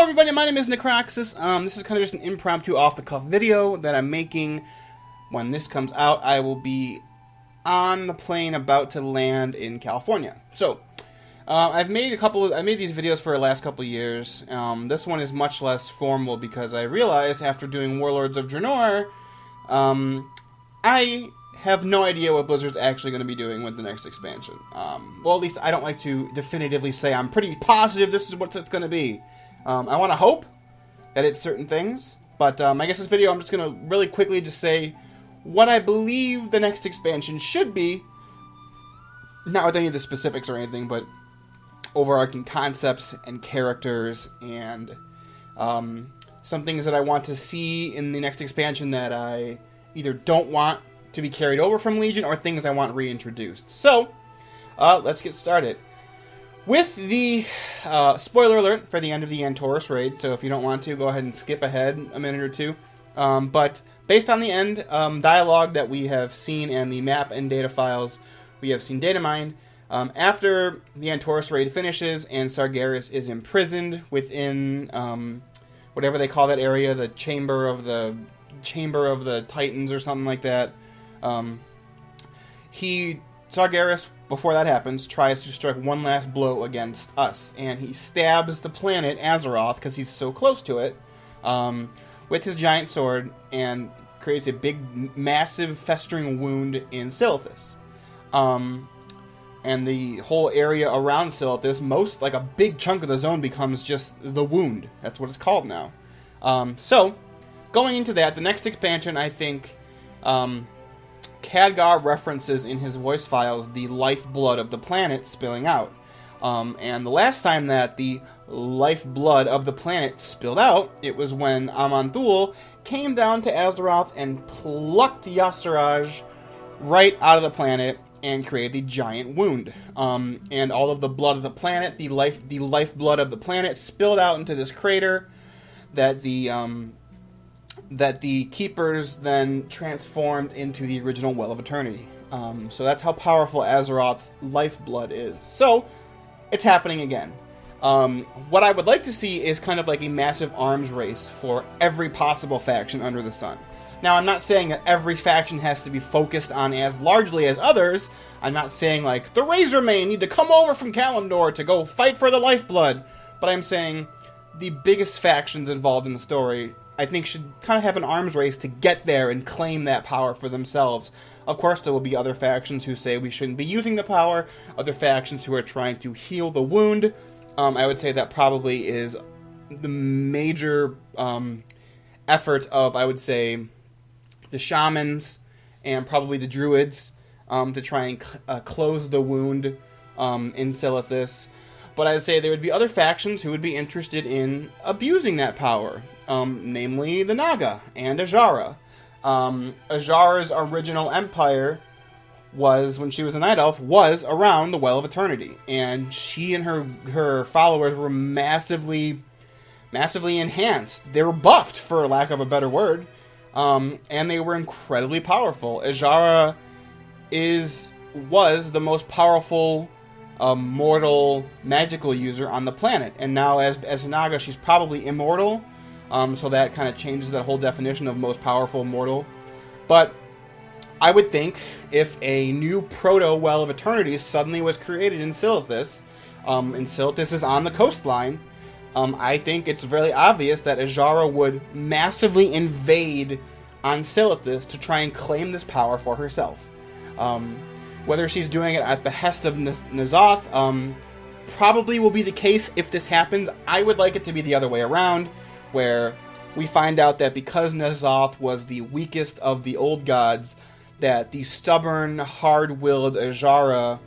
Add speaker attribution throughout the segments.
Speaker 1: everybody, my name is Necroxis. This is kind of just an impromptu off-the-cuff video that I'm making. When this comes out, I will be on the plane about to land in California. So, I've made these videos for the last couple of years. This one is much less formal because I realized after doing Warlords of Draenor, I have no idea what Blizzard's actually going to be doing with the next expansion. Well, at least I don't like to definitively say I'm pretty positive this is what it's going to be. I want to hope that it's certain things, but I guess this video I'm just going to really quickly just say what I believe the next expansion should be. Not with any of the specifics or anything, but overarching concepts and characters and some things that I want to see in the next expansion that I either don't want to be carried over from Legion or things I want reintroduced. So, let's get started. With the spoiler alert for the end of the Antorus raid, so if you don't want to, go ahead and skip ahead a minute or two. But based on the end dialogue that we have seen and the map and data files we have seen data mined, after the Antorus raid finishes and Sargeras is imprisoned within whatever they call that area, the Chamber of the Titans or something like that, Sargeras, before that happens, tries to strike one last blow against us, and he stabs the planet Azeroth, because he's so close to it, with his giant sword, and creates a big, massive, festering wound in Silithus. And the whole area around Silithus, like a big chunk of the zone becomes just the wound. That's what it's called now. So, going into that, the next expansion, I think, Khadgar references in his voice files the lifeblood of the planet spilling out. And the last time that the lifeblood of the planet spilled out, it was when Aman'Thul came down to Azeroth and plucked Yasiraj right out of the planet and created the giant wound. And all of the blood of the planet, the lifeblood of the planet, spilled out into this crater that the Keepers then transformed into the original Well of Eternity. So that's how powerful Azeroth's lifeblood is. So, it's happening again. What I would like to see is kind of like a massive arms race for every possible faction under the sun. Now, I'm not saying that every faction has to be focused on as largely as others. I'm not saying, like, the Razormane need to come over from Kalimdor to go fight for the lifeblood. But I'm saying the biggest factions involved in the story, I think, should kind of have an arms race to get there and claim that power for themselves. Of course, there will be other factions who say we shouldn't be using the power, other factions who are trying to heal the wound. I would say that probably is the major effort of, I would say, the shamans and probably the druids to try and close the wound in Silithus. But I'd say there would be other factions who would be interested in abusing that power. Namely the Naga and Azshara. Azshara's original empire was, when she was a Night Elf, was around the Well of Eternity. And she and her followers were massively enhanced. They were buffed, for lack of a better word. And they were incredibly powerful. Azshara was the most powerful mortal magical user on the planet. And now as a Naga, she's probably immortal. So that kind of changes that whole definition of most powerful mortal. But I would think if a new proto-Well of Eternity suddenly was created in Silithus, and Silithus is on the coastline, I think it's very obvious that Azshara would massively invade on Silithus to try and claim this power for herself. Whether she's doing it at behest of N'Zoth, probably will be the case if this happens. I would like it to be the other way around, where we find out that because N'Zoth was the weakest of the old gods, that the stubborn, hard-willed Azshara,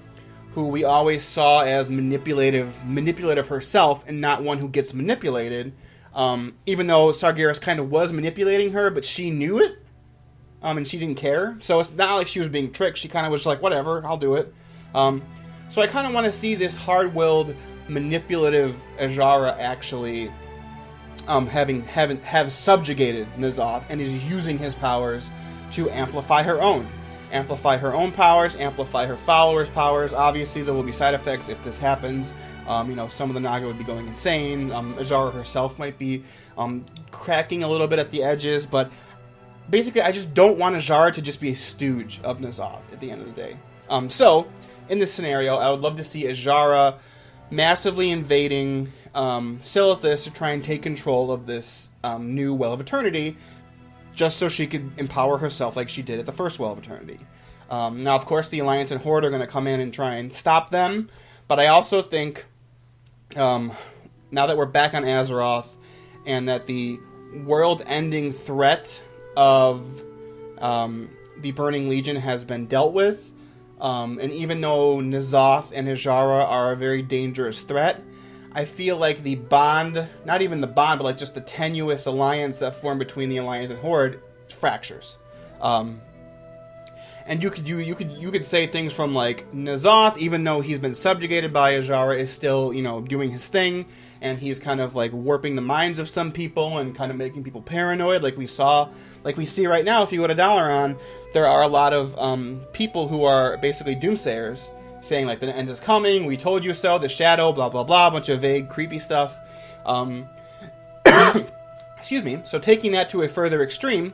Speaker 1: who we always saw as manipulative herself and not one who gets manipulated, even though Sargeras kind of was manipulating her, but she knew it, and she didn't care. So it's not like she was being tricked. She kind of was like, whatever, I'll do it. So I kind of want to see this hard-willed, manipulative Azshara actually have subjugated N'Zoth and is using his powers to amplify her own powers, amplify her followers' powers. Obviously, there will be side effects if this happens. Some of the Naga would be going insane. Azara herself might be cracking a little bit at the edges, but basically I just don't want Azara to just be a stooge of N'Zoth at the end of the day. So, in this scenario, I would love to see Azara massively invading Silithus to try and take control of this new Well of Eternity, just so she could empower herself like she did at the first Well of Eternity. Now, of course, the Alliance and Horde are going to come in and try and stop them, but I also think, now that we're back on Azeroth, and that the world-ending threat of the Burning Legion has been dealt with, and even though N'Zoth and Azara are a very dangerous threat, I feel like the bond, not even the bond, but like just the tenuous alliance that formed between the Alliance and Horde fractures. And you could say things from like N'Zoth, even though he's been subjugated by Azara, is still, doing his thing, and he's kind of like warping the minds of some people and kind of making people paranoid, like we see right now. If you go to Dalaran, there are a lot of people who are basically doomsayers, saying like the end is coming, we told you so, the shadow, blah blah blah, a bunch of vague, creepy stuff. Excuse me. So taking that to a further extreme,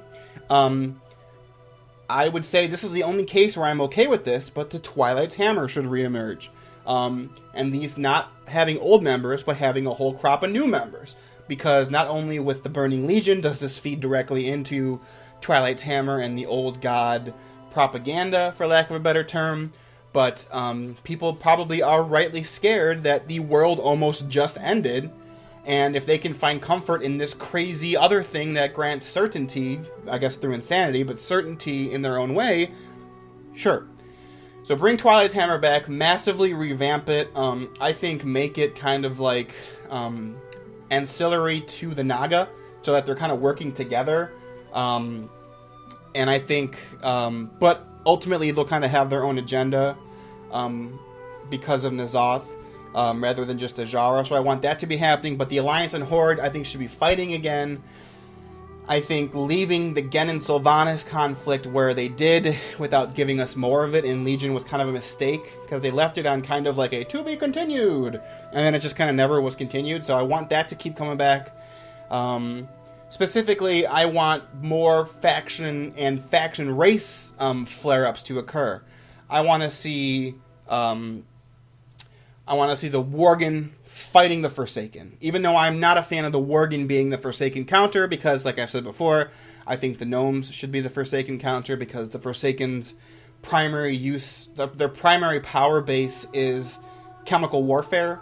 Speaker 1: I would say this is the only case where I'm okay with this, but the Twilight's Hammer should reemerge. And these not having old members, but having a whole crop of new members. Because not only with the Burning Legion does this feed directly into Twilight's Hammer and the old god propaganda, for lack of a better term, but people probably are rightly scared that the world almost just ended, and if they can find comfort in this crazy other thing that grants certainty, I guess through insanity, but certainty in their own way, sure. So bring Twilight's Hammer back, massively revamp it, I think make it kind of like ancillary to the Naga, so that they're kind of working together, and I think, but ultimately they'll kind of have their own agenda, because of N'Zoth, rather than just Azara. So I want that to be happening. But the Alliance and Horde, I think, should be fighting again. I think leaving the Gen and Sylvanas conflict where they did, without giving us more of it in Legion, was kind of a mistake, because they left it on kind of like a to be continued, and then it just kind of never was continued. So I want that to keep coming back. Specifically, I want more faction and faction race flare-ups to occur. I want to see the Worgen fighting the Forsaken. Even though I'm not a fan of the Worgen being the Forsaken counter, because, like I've said before, I think the Gnomes should be the Forsaken counter, because the Forsaken's primary use, their primary power base is chemical warfare,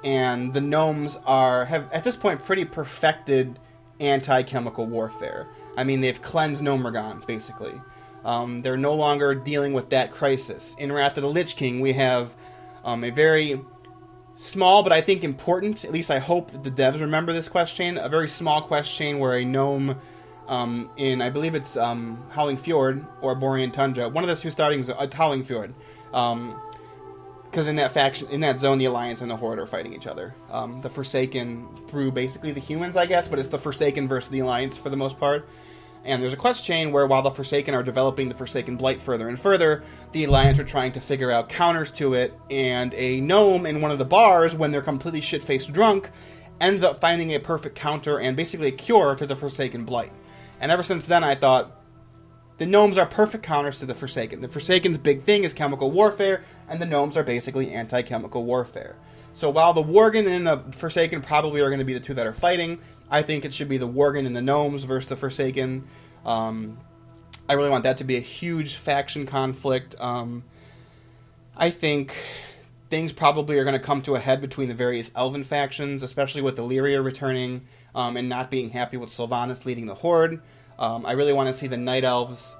Speaker 1: and the Gnomes have at this point pretty perfected anti-chemical warfare. I mean, they've cleansed Gnomergon, basically. They're no longer dealing with that crisis. In Wrath of the Lich King, we have a very small, but I think important, at least I hope that the devs remember this quest chain, a very small quest chain where a gnome in, I believe it's Howling Fjord or Borean Tundra, one of the two starting Howling Fjord, because in that zone, the Alliance and the Horde are fighting each other. The Forsaken through basically the humans, I guess, but it's the Forsaken versus the Alliance for the most part. And there's a quest chain where, while the Forsaken are developing the Forsaken Blight further and further, the Alliance are trying to figure out counters to it, and a gnome in one of the bars, when they're completely shit-faced drunk, ends up finding a perfect counter and basically a cure to the Forsaken Blight. And ever since then, I thought, the gnomes are perfect counters to the Forsaken. The Forsaken's big thing is chemical warfare, and the gnomes are basically anti-chemical warfare. So while the Worgen and the Forsaken probably are going to be the two that are fighting, I think it should be the Worgen and the Gnomes versus the Forsaken. I really want that to be a huge faction conflict. I think things probably are going to come to a head between the various Elven factions, especially with Illyria returning and not being happy with Sylvanas leading the Horde. I really want to see the Night Elves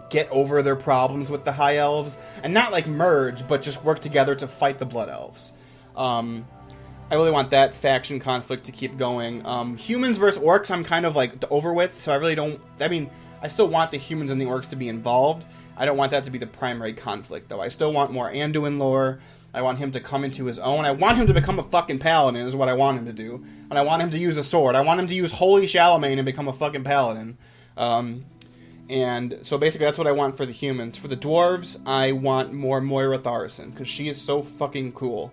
Speaker 1: get over their problems with the High Elves, and not like merge, but just work together to fight the Blood Elves. I really want that faction conflict to keep going. Humans versus orcs, I'm kind of like over with, so I really don't. I mean, I still want the humans and the orcs to be involved. I don't want that to be the primary conflict, though. I still want more Anduin lore. I want him to come into his own. I want him to become a fucking paladin, is what I want him to do. And I want him to use a sword. I want him to use Holy Charlemagne and become a fucking paladin. And so basically that's what I want for the humans. For the dwarves, I want more Moira Tharson, because she is so fucking cool.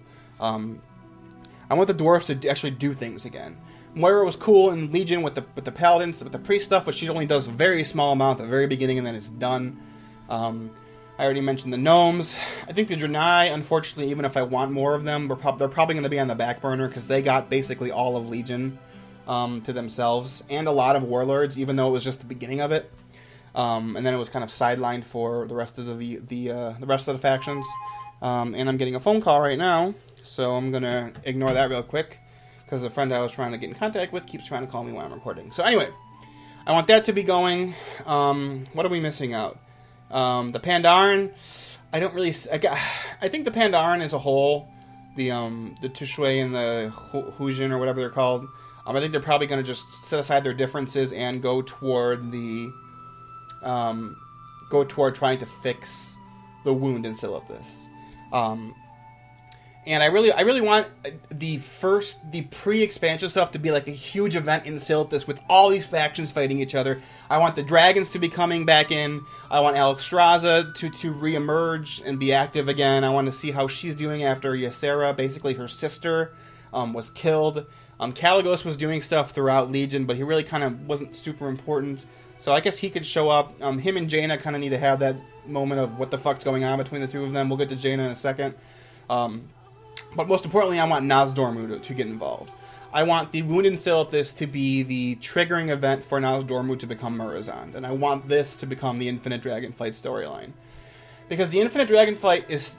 Speaker 1: I want the dwarves to actually do things again. Moira was cool in Legion with the paladins, with the priest stuff, but she only does a very small amount at the very beginning, and then it's done. I already mentioned the gnomes. I think the Draenei, unfortunately, even if I want more of them, they're probably going to be on the back burner because they got basically all of Legion to themselves, and a lot of warlords, even though it was just the beginning of it. And then it was kind of sidelined for the rest of the rest of the factions. And I'm getting a phone call right now, so I'm gonna ignore that real quick because the friend I was trying to get in contact with keeps trying to call me while I'm recording. So anyway, I want that to be going. What are we missing out? The Pandaren, I don't really. I think the Pandaren as a whole, the Tushui and the Hujin or whatever they're called. I think they're probably going to just set aside their differences and go toward trying to fix the wound in Silithus. And I really want the pre-expansion stuff to be like a huge event in Silithus with all these factions fighting each other. I want the dragons to be coming back in. I want Alexstrasza to re-emerge and be active again. I want to see how she's doing after Ysera, basically her sister, was killed. Caligos was doing stuff throughout Legion, but he really kind of wasn't super important. So I guess he could show up. Him and Jaina kind of need to have that moment of what the fuck's going on between the two of them. We'll get to Jaina in a second. But most importantly, I want Nozdormu to get involved. I want the Wound in Silithus to be the triggering event for Nozdormu to become Murozond. And I want this to become the Infinite Dragonflight storyline. Because the Infinite Dragonflight is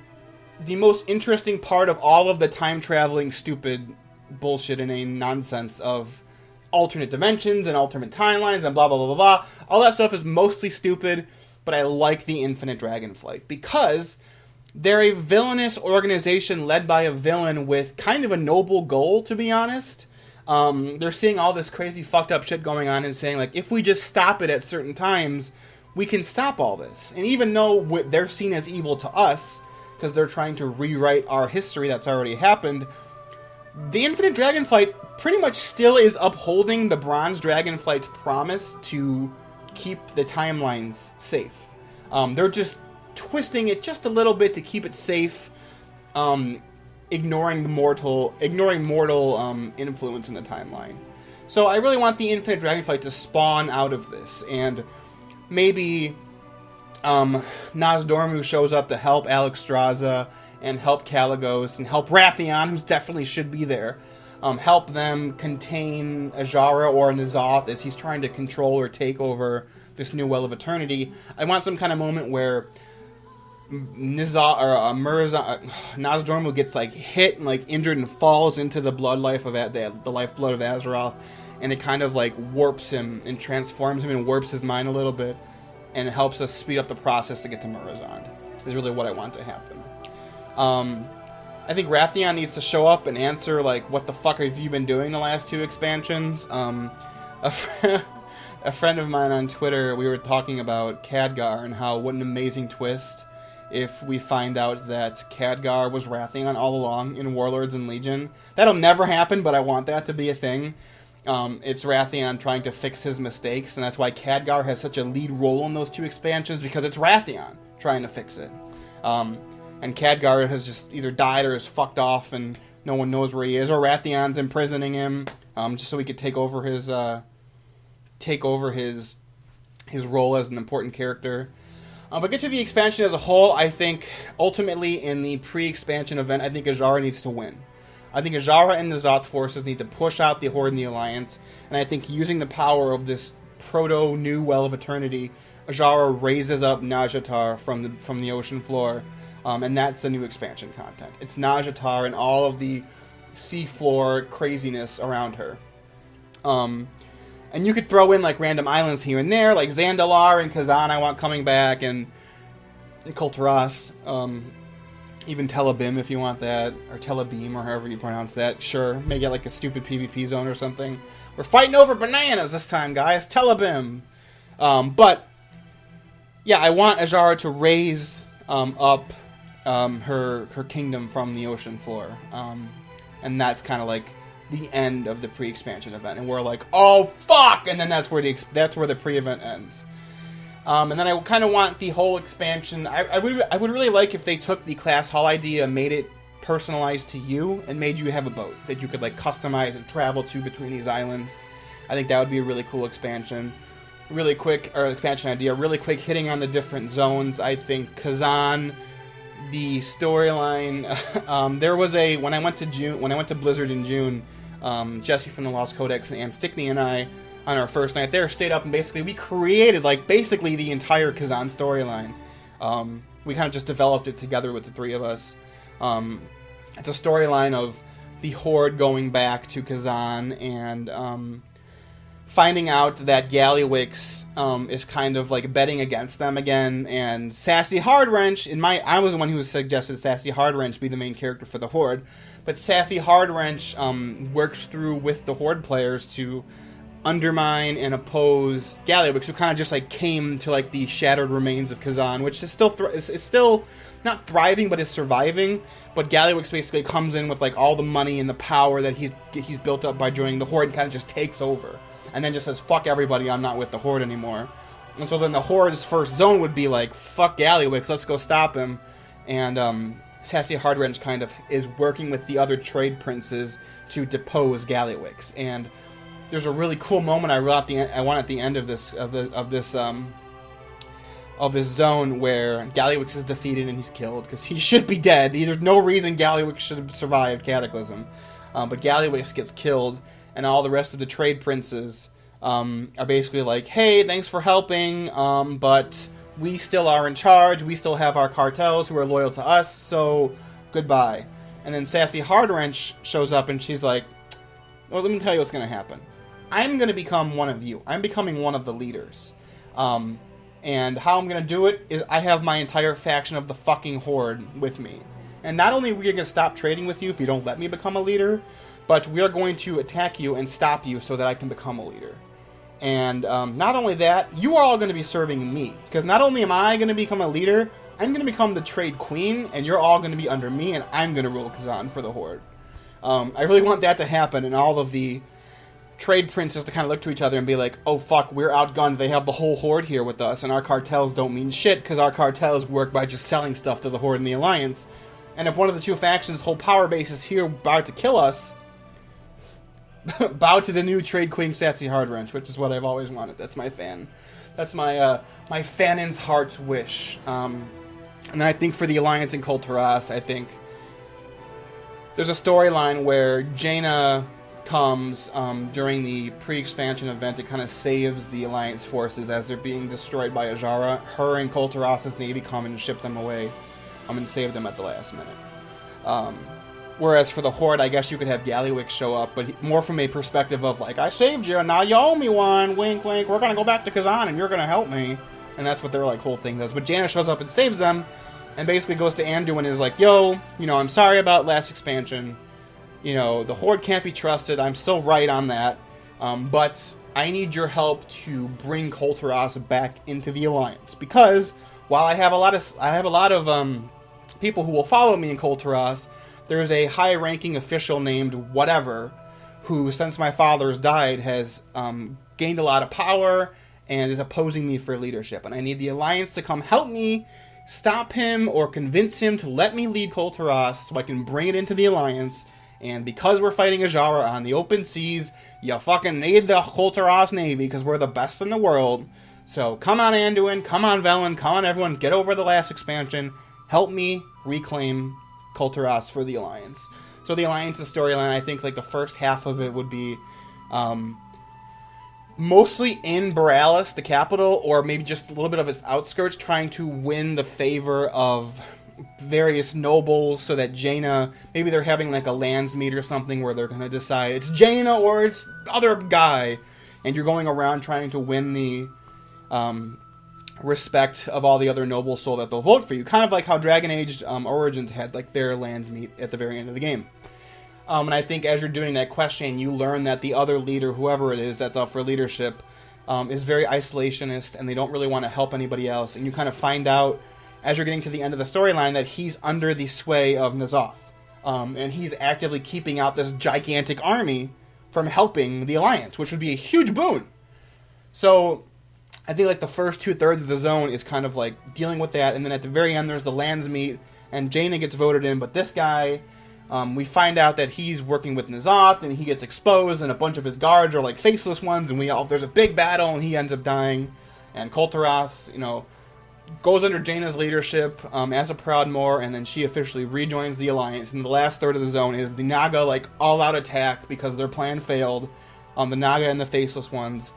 Speaker 1: the most interesting part of all of the time-traveling stupid bullshit and nonsense of alternate dimensions and alternate timelines and blah, blah, blah, blah, blah. All that stuff is mostly stupid, but I like the Infinite Dragonflight because they're a villainous organization led by a villain with kind of a noble goal, to be honest. They're seeing all this crazy fucked up shit going on and saying, like, if we just stop it at certain times, we can stop all this. And even though they're seen as evil to us, because they're trying to rewrite our history that's already happened, the Infinite Dragonflight pretty much still is upholding the Bronze Dragonflight's promise to keep the timelines safe. They're just twisting it just a little bit to keep it safe, ignoring mortal influence in the timeline. So I really want the Infinite Dragonflight to spawn out of this, and maybe Nozdormu shows up to help Alexstrasza and help Caligos and help Wrathion, who definitely should be there. Help them contain Ajara or N'Zoth as he's trying to control or take over this new Well of Eternity. I want some kind of moment where Nozdormu gets like hit and like injured and falls into the lifeblood of Azeroth, and it kind of like warps him and transforms him and warps his mind a little bit, and it helps us speed up the process to get to Murozond. Is really what I want to happen. I think Wrathion needs to show up and answer, like, what the fuck have you been doing the last two expansions? A friend of mine on Twitter, we were talking about Khadgar and how what an amazing twist if we find out that Khadgar was Wrathion all along in Warlords and Legion. That'll never happen, but I want that to be a thing. It's Wrathion trying to fix his mistakes, and that's why Khadgar has such a lead role in those two expansions, because it's Wrathion trying to fix it. And Khadgar has just either died or is fucked off and no one knows where he is, or Rathion's imprisoning him, just so he could take over his role as an important character. But get to the expansion as a whole, I think ultimately in the pre-expansion event, I think Ajara needs to win. I think Ajara and N'Zoth's forces need to push out the Horde and the Alliance, and I think using the power of this proto-new Well of Eternity, Ajara raises up Nazjatar from the ocean floor. And that's the new expansion content. It's Nazjatar and all of the seafloor craziness around her. And you could throw in like random islands here and there, like Zandalar and Kazan I want coming back, and Kulturas. Even Telebim if you want that, or Telebim, or however you pronounce that. Sure, make it like a stupid PvP zone or something. We're fighting over bananas this time, guys. Telebim. But yeah, I want Ajara to raise up her kingdom from the ocean floor, and that's kind of like the end of the pre-expansion event, and we're like, oh fuck, and then that's where the pre-event ends. And then I kind of want the whole expansion. I would really like if they took the class hall idea and made it personalized to you and made you have a boat that you could like customize and travel to between these islands. I think that would be a really cool expansion. Really quick, or expansion idea, really quick hitting on the different zones. I think Kazan, the storyline, there was when I went to Blizzard in June, Jesse from the Lost Codex and Stickney and I, on our first night there, stayed up and basically we created like basically the entire Kazan storyline. We kind of just developed it together with the three of us. It's a storyline of the Horde going back to Kazan and finding out that Gallywix is kind of like betting against them again, and Sassy Hardwrench, I was the one who suggested Sassy Hardwrench be the main character for the Horde, but Sassy Hardwrench works through with the Horde players to undermine and oppose Gallywix, who kind of just like came to like the shattered remains of Kazan, which is still not thriving, but is surviving. But Gallywix basically comes in with like all the money and the power that he's built up by joining the Horde and kind of just takes over. And then just says, fuck everybody, I'm not with the Horde anymore. And so then the Horde's first zone would be like, fuck Gallywix, let's go stop him. And Sassy Hardwrench kind of is working with the other trade princes to depose Gallywix. And there's a really cool moment I want at the end of this zone where Gallywix is defeated and he's killed, because he should be dead. There's no reason Gallywix should have survived Cataclysm. But Gallywix gets killed, and all the rest of the trade princes are basically like, hey, thanks for helping, but we still are in charge, we still have our cartels who are loyal to us, so goodbye. And then Sassy Hardwrench shows up and she's like, well, let me tell you what's going to happen. I'm going to become one of you. I'm becoming one of the leaders. And how I'm going to do it is I have my entire faction of the fucking Horde with me. And not only are we going to stop trading with you if you don't let me become a leader, but we are going to attack you and stop you so that I can become a leader. And not only that, you are all going to be serving me. Because not only am I going to become a leader, I'm going to become the trade queen, and you're all going to be under me, and I'm going to rule Kazan for the Horde. I really want that to happen, and all of the trade princes to kind of look to each other and be like, oh fuck, we're outgunned, they have the whole Horde here with us, and our cartels don't mean shit, because our cartels work by just selling stuff to the Horde and the Alliance. And if one of the two factions' whole power base is here about to kill us, bow to the new trade queen Sassy Hardwrench, which is what I've always wanted. That's my my fanin's heart's wish. And then I think for the Alliance in Kul Tiras, I think there's a storyline where Jaina comes during the pre-expansion event. It kind of saves the Alliance forces as they're being destroyed by Ajara. Her and Kul Tiras' navy come and ship them away and save them at the last minute. Whereas for the Horde, I guess you could have Gallywix show up, but more from a perspective of like, I saved you and now you owe me one, wink wink, we're gonna go back to Kazan and you're gonna help me. And that's what their like whole thing does. But Jaina shows up and saves them and basically goes to Anduin and is like, yo, I'm sorry about last expansion. The Horde can't be trusted. I'm still right on that. But I need your help to bring Kul Tiras back into the Alliance. Because while I have a lot of people who will follow me in Kul Tiras, there's a high-ranking official named whatever who, since my father's died, has gained a lot of power and is opposing me for leadership. And I need the Alliance to come help me stop him or convince him to let me lead Kul Tiras so I can bring it into the Alliance. And because we're fighting Ajara on the open seas, you fucking need the Kul Tiras Navy because we're the best in the world. So come on, Anduin, come on, Velen, come on, everyone, get over the last expansion. Help me reclaim Kul Tiras for the Alliance. So the Alliance's storyline, I think like the first half of it would be mostly in Borealis, the capital, or maybe just a little bit of its outskirts, trying to win the favor of various nobles so that Jaina, maybe they're having like a lands meet or something where they're going to decide it's Jaina or it's other guy, and you're going around trying to win the respect of all the other nobles so that they'll vote for you. Kind of like how Dragon Age Origins had like their lands meet at the very end of the game. And I think as you're doing that question, you learn that the other leader, whoever it is that's up for leadership, is very isolationist and they don't really want to help anybody else. And you kind of find out as you're getting to the end of the storyline that he's under the sway of N'Zoth. And he's actively keeping out this gigantic army from helping the Alliance, which would be a huge boon. So I think like the first 2/3 of the zone is kind of like dealing with that, and then at the very end there's the lands meet, and Jaina gets voted in, but this guy We find out that he's working with N'Zoth, and he gets exposed, and a bunch of his guards are like faceless ones, and there's a big battle, and he ends up dying. And Kulturas, goes under Jaina's leadership as a Proudmoore, and then she officially rejoins the Alliance. And the last third of the zone is the Naga all-out attack because their plan failed. The Naga and the faceless ones,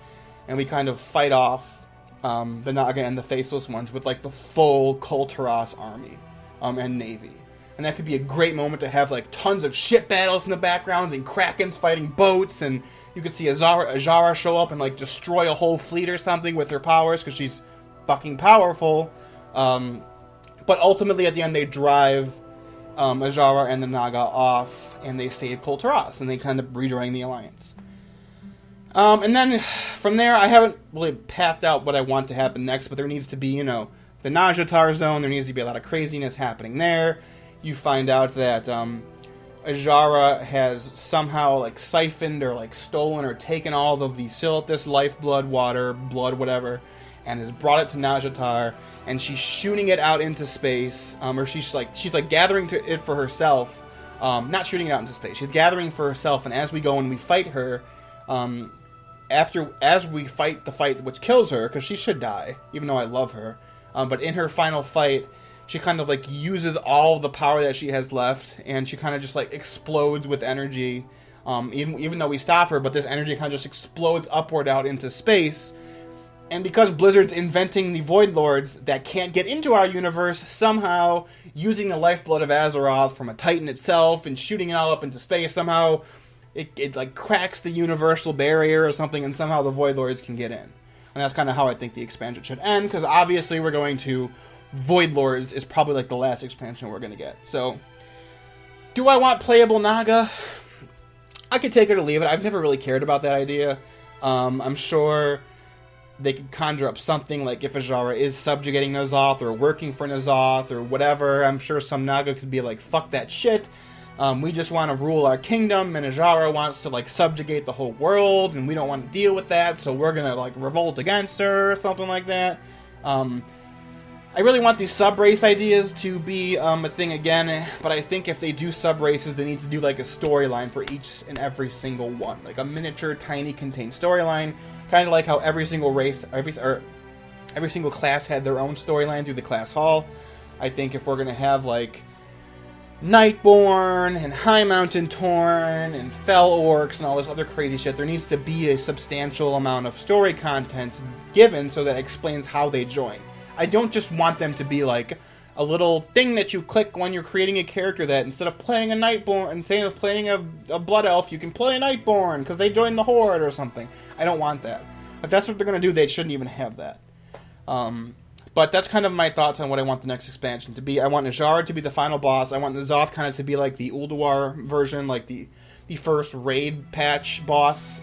Speaker 1: and we kind of fight off the Naga and the faceless ones with the full Kulturas army and navy. And that could be a great moment to have tons of ship battles in the background and Krakens fighting boats, and you could see Azara show up and destroy a whole fleet or something with her powers because she's fucking powerful. But ultimately at the end they drive Azara and the Naga off, and they save Kulturas, and they kind of rejoin the Alliance. And then from there, I haven't really pathed out what I want to happen next, but there needs to be, the Nazjatar zone. There needs to be a lot of craziness happening there. You find out that Azara has somehow siphoned or stolen or taken all of the Silithus lifeblood, water, blood, whatever, and has brought it to Nazjatar, and she's shooting it out into space, or she's gathering it for herself, not shooting it out into space. She's gathering for herself, and as we go and we fight her, as we fight the fight which kills her, because she should die, even though I love her, but in her final fight, she kind of uses all the power that she has left, and she kind of just explodes with energy, even though we stop her, but this energy kind of just explodes upward out into space. And because Blizzard's inventing the Void Lords that can't get into our universe, somehow using the lifeblood of Azeroth from a Titan itself and shooting it all up into space, somehow it cracks the universal barrier or something, and somehow the Void Lords can get in. And that's kind of how I think the expansion should end, because obviously we're going to Void Lords is probably the last expansion we're going to get. So, do I want playable Naga? I could take it or leave it. I've never really cared about that idea. I'm sure they could conjure up something if Azara is subjugating N'Zoth or working for N'Zoth or whatever. I'm sure some Naga could be fuck that shit. We just want to rule our kingdom, and Azara wants to subjugate the whole world, and we don't want to deal with that, so we're gonna revolt against her or something like that. I really want these sub-race ideas to be a thing again, but I think if they do sub-races, they need to do a storyline for each and every single one. A miniature, tiny, contained storyline, kind of like how every single race, every single class had their own storyline through the class hall. I think if we're going to have Nightborn and High Mountain Torn and Fell Orcs and all this other crazy shit, there needs to be a substantial amount of story content given so that explains how they join. I don't just want them to be a little thing that you click when you're creating a character that instead of playing a Nightborn, instead of playing a Blood Elf, you can play a Nightborn because they joined the Horde or something. I don't want that. If that's what they're going to do, they shouldn't even have that. But that's kind of my thoughts on what I want the next expansion to be. I want N'Zoth to be the final boss. I want N'Zoth kind of to be the Ulduar version, the first raid patch boss.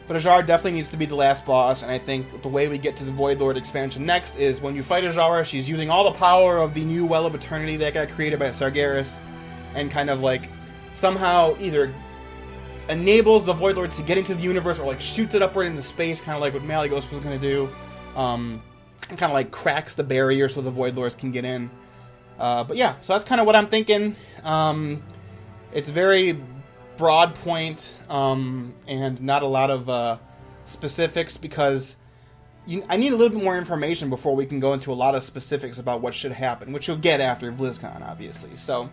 Speaker 1: But Azara definitely needs to be the last boss, and I think the way we get to the Void Lord expansion next is when you fight Azara, she's using all the power of the new Well of Eternity that got created by Sargeras, and kind of somehow either enables the Void Lords to get into the universe or shoots it upward into space, kind of like what Malygos was going to do, and kind of cracks the barrier so the Void Lords can get in. But yeah, so that's kind of what I'm thinking. It's very broad point, and not a lot of specifics, because I need a little bit more information before we can go into a lot of specifics about what should happen, which you'll get after BlizzCon, obviously. So,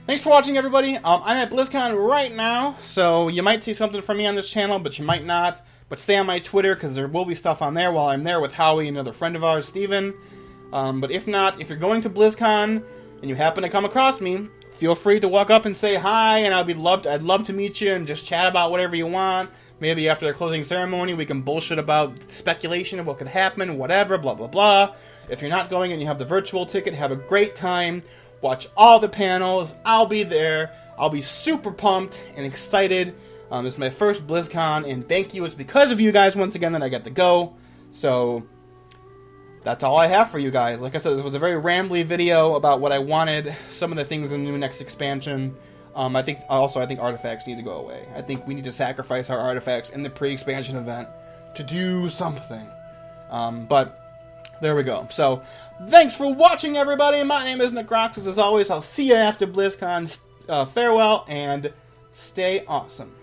Speaker 1: thanks for watching, everybody. I'm at BlizzCon right now, so you might see something from me on this channel, but you might not. But stay on my Twitter, because there will be stuff on there while I'm there with Howie and another friend of ours, Steven. But if not, if you're going to BlizzCon and you happen to come across me, feel free to walk up and say hi, and I'd love to meet you and just chat about whatever you want. Maybe after the closing ceremony, we can bullshit about speculation of what could happen, whatever, blah, blah, blah. If you're not going and you have the virtual ticket, have a great time. Watch all the panels. I'll be there. I'll be super pumped and excited. This is my first BlizzCon, and thank you. It's because of you guys, once again, that I get to go. So, that's all I have for you guys. Like I said, this was a very rambly video about what I wanted, some of the things in the new next expansion. I think artifacts need to go away. I think we need to sacrifice our artifacts in the pre-expansion event to do something. But there we go. So, thanks for watching, everybody. My name is Necroxis. As always, I'll see you after BlizzCon. farewell and stay awesome.